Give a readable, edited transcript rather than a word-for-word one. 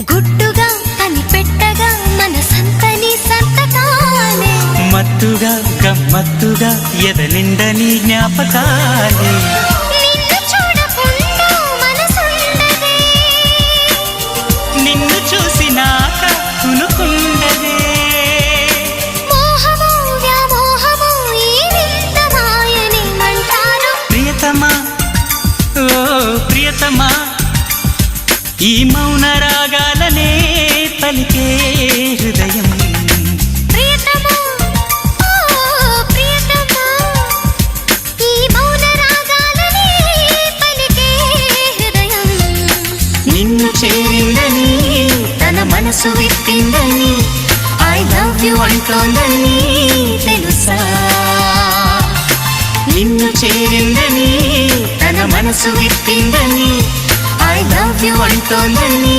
గుట్టుగా కనిపెట్టగా మనసంతని సంతకాలే మత్తుగా గమ్మత్తుగా ఎదనిండని జ్ఞాపకాలే నిన్ను చూడకుండా మనసుండదే నిన్ను చూసినాక కునుకుండదే మోహమో వ్యామోహమో ఈ వింత మాయని అంటారు ప్రియతమా ఓ ప్రియతమా ఈ మౌన రాగాలనే పలికే హృదయం ప్రియతమా ఓ ప్రియతమా ఈ మౌన రాగాలనే పలికే హృదయం నిన్ను చేరిందని తన మనసు విప్పిందని ఐ లవ్ యు అంటోందని తెలుసా నిన్ను చేరిందని తన మనసు విప్పిందని ఐ లవ్ యు అంటోందని